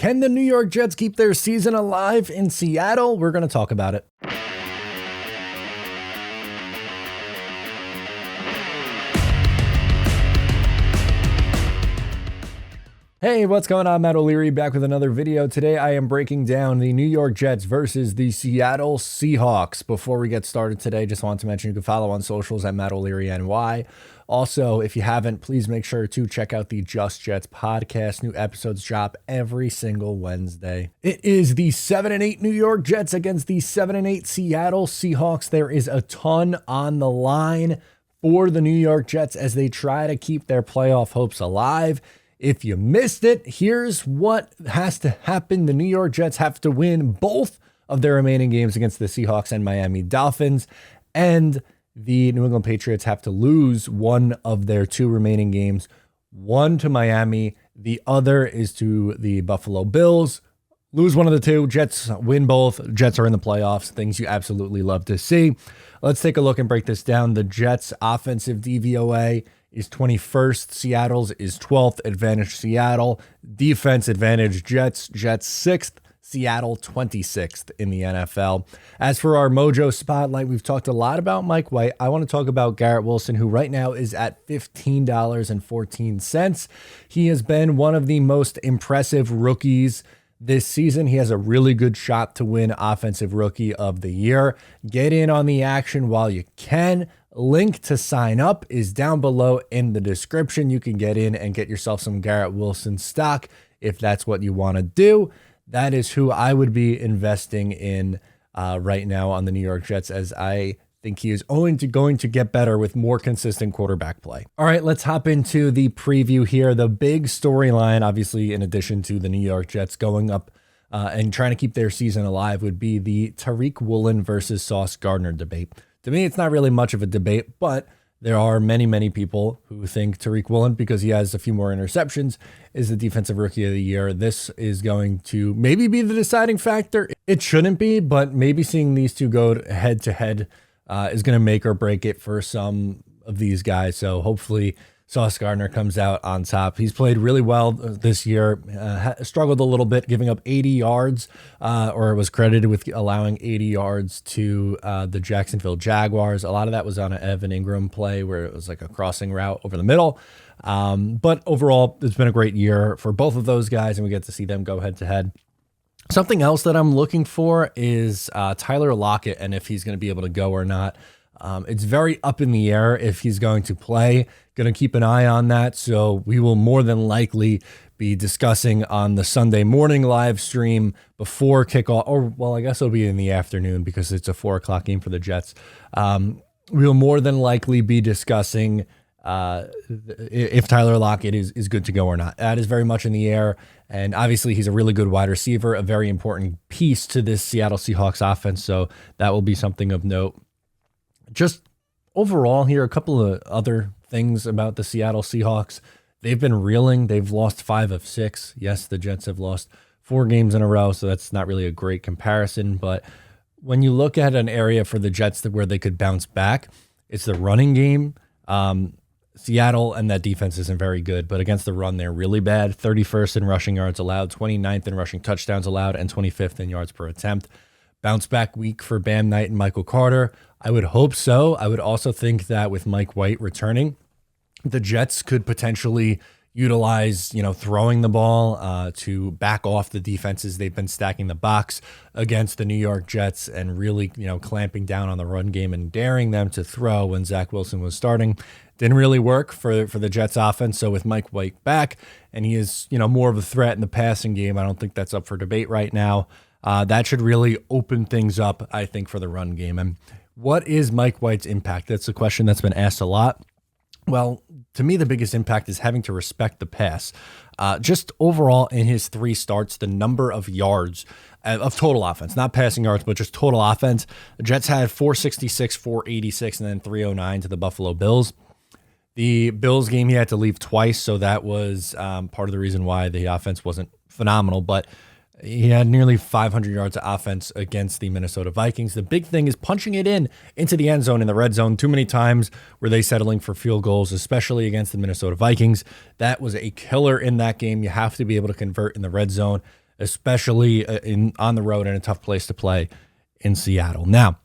Can the New York Jets keep their season alive in Seattle? We're going to talk about it. Hey, what's going on? Matt O'Leary back with another video. Today I am breaking down the New York Jets versus the Seattle Seahawks. Before we get started today, just want to mention you can follow on socials at Matt O'Leary NY. Also, if you haven't, please make sure to check out the Just Jets podcast. New episodes drop every single Wednesday. It is the 7-8 New York Jets against the 7-8 Seattle Seahawks. There is a ton on the line for the New York Jets as they try to keep their playoff hopes alive. If you missed it, here's what has to happen. The New York Jets have to win both of their remaining games against the Seahawks and Miami Dolphins, and the New England Patriots have to lose one of their two remaining games, one to Miami, the other is to the Buffalo Bills. Lose one of the two, Jets win both, Jets are in the playoffs, things you absolutely love to see. Let's take a look and break this down. The Jets' offensive DVOA is 21st. Seattle's is 12th. Advantage Seattle. Defense advantage Jets. Jets 6th. Seattle 26th in the NFL. As for our Mojo spotlight, we've talked a lot about Mike White. I want to talk about Garrett Wilson, who right now is at $15.14. He has been one of the most impressive rookies this season. He has a really good shot to win Offensive Rookie of the Year. Get in on the action while you can. Link to sign up is down below in the description. You can get in and get yourself some Garrett Wilson stock if that's what you want to do. That is who I would be investing in right now on the New York Jets, as I think he is going to get better with more consistent quarterback play. All right, let's hop into the preview here. The big storyline, obviously, in addition to the New York Jets going up and trying to keep their season alive, would be the Tariq Woolen versus Sauce Gardner debate. To me, it's not really much of a debate, but there are many people who think Tariq Woolen, because he has a few more interceptions, is the Defensive Rookie of the Year. This is going to maybe be the deciding factor. It shouldn't be, but maybe seeing these two go head to head is going to make or break it for some of these guys. So hopefully Sauce Gardner comes out on top. He's played really well this year, struggled a little bit, giving up 80 yards, or was credited with allowing 80 yards to the Jacksonville Jaguars. A lot of that was on an Evan Ingram play where it was like a crossing route over the middle. But overall, it's been a great year for both of those guys, and we get to see them go head to head. Something else that I'm looking for is Tyler Lockett, and if he's going to be able to go or not. It's very up in the air if he's going to play. Going to keep an eye on that. So we will more than likely be discussing on the Sunday morning live stream before kickoff, or well, I guess it'll be in the afternoon because it's a 4:00 game for the Jets. We will more than likely be discussing if Tyler Lockett is good to go or not. That is very much in the air. And obviously he's a really good wide receiver, a very important piece to this Seattle Seahawks offense. So that will be something of note. Just overall here, a couple of other things about the Seattle Seahawks. They've been reeling. They've lost 5 of 6. Yes, the Jets have lost 4 games in a row, so that's not really a great comparison. But when you look at an area for the Jets where they could bounce back, it's the running game. Seattle and that defense isn't very good, but against the run, they're really bad. 31st in rushing yards allowed, 29th in rushing touchdowns allowed, and 25th in yards per attempt. Bounce back week for Bam Knight and Michael Carter. I would hope so. I would also think that with Mike White returning, the Jets could potentially utilize, throwing the ball to back off the defenses. They've been stacking the box against the New York Jets and really, clamping down on the run game and daring them to throw when Zach Wilson was starting. Didn't really work for the Jets offense. So with Mike White back, and he is, more of a threat in the passing game, I don't think that's up for debate right now. That should really open things up, I think, for the run game. And what is Mike White's impact? That's a question that's been asked a lot. Well, to me, the biggest impact is having to respect the pass. Just overall in his 3 starts, the number of yards of total offense, not passing yards, but just total offense. The Jets had 466, 486, and then 309 to the Buffalo Bills. The Bills game, he had to leave twice, so that was part of the reason why the offense wasn't phenomenal. But he had nearly 500 yards of offense against the Minnesota Vikings. The big thing is punching it into the end zone in the red zone. Too many times were they settling for field goals, especially against the Minnesota Vikings. That was a killer in that game. You have to be able to convert in the red zone. especially on the road in a tough place to play in Seattle. Now,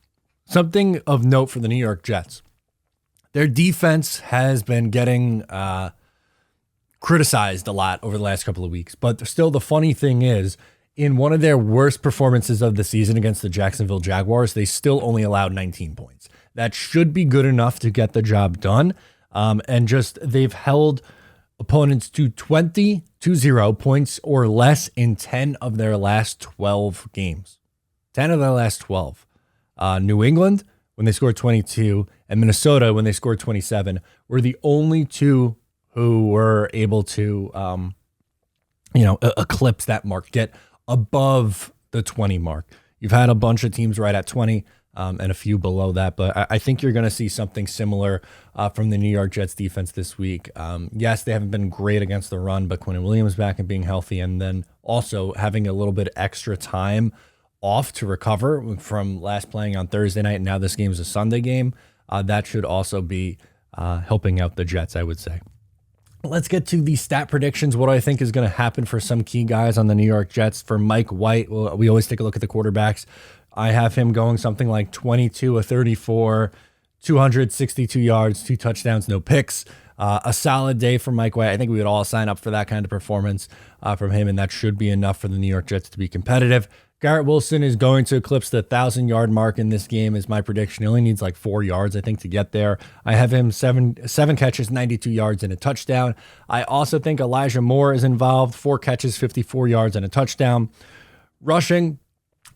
something of note for the New York Jets. Their defense has been getting criticized a lot over the last couple of weeks, but still the funny thing is, in one of their worst performances of the season against the Jacksonville Jaguars, they still only allowed 19 points. That should be good enough to get the job done. And just they've held opponents to 20 points or less in 10 of their last 12 games. 10 of their last 12. New England, when they scored 22, and Minnesota, when they scored 27, were the only two who were able to, eclipse that mark, get above the 20 mark. You've had a bunch of teams right at 20 and a few below that, but I think you're going to see something similar from the New York Jets defense this week. Yes, they haven't been great against the run, but Quinn Williams back and being healthy, and then also having a little bit extra time off to recover from last playing on Thursday night, and now this game is a Sunday game. That should also be helping out the Jets, I would say. Let's get to the stat predictions. What do I think is going to happen for some key guys on the New York Jets? For Mike White, well, we always take a look at the quarterbacks. I have him going something like 22 of 34, 262 yards, 2 touchdowns, no picks. A solid day for Mike White. I think we would all sign up for that kind of performance from him, and that should be enough for the New York Jets to be competitive. Garrett Wilson is going to eclipse the 1,000-yard mark in this game is my prediction. He only needs like 4 yards, I think, to get there. I have him seven catches, 92 yards, and a touchdown. I also think Elijah Moore is involved. 4 catches, 54 yards, and a touchdown. Rushing,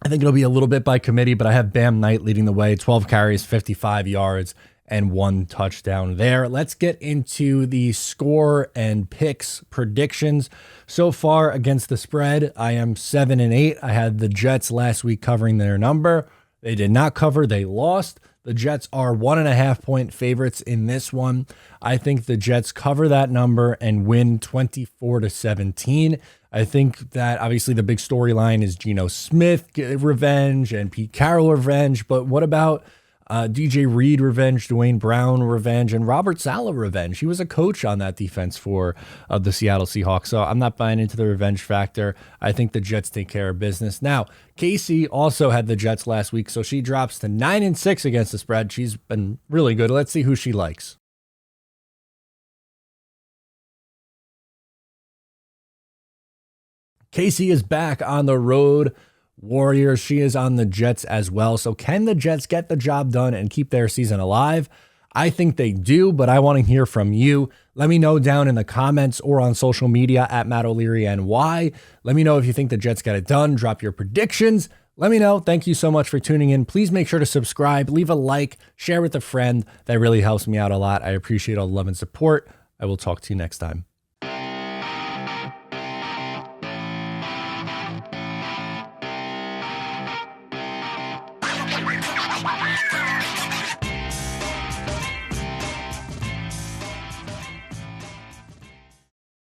I think it'll be a little bit by committee, but I have Bam Knight leading the way. 12 carries, 55 yards, and 1 touchdown there. Let's get into the score and picks predictions. So far against the spread, I am 7-8. I had the Jets last week covering their number. They did not cover. They lost. The Jets are 1.5 point favorites in this one. I think the Jets cover that number and win 24-17. I think that obviously the big storyline is Geno Smith revenge and Pete Carroll revenge. But what about DJ Reed revenge, Dwayne Brown revenge, and Robert Saleh revenge? He was a coach on that defense for the Seattle Seahawks, so I'm not buying into the revenge factor. I think the Jets take care of business. Now, Casey also had the Jets last week, so she drops to 9-6 against the spread. She's been really good. Let's see who she likes. Casey is back on the road Warriors. She is on the Jets as well. So can the Jets get the job done and keep their season alive? I think they do, but I want to hear from you. Let me know down in the comments or on social media at Matt O'Leary NY. Let me know if you think the Jets get it done. Drop your predictions. Let me know. Thank you so much for tuning in. Please make sure to subscribe, leave a like, share with a friend. That really helps me out a lot. I appreciate all the love and support. I will talk to you next time.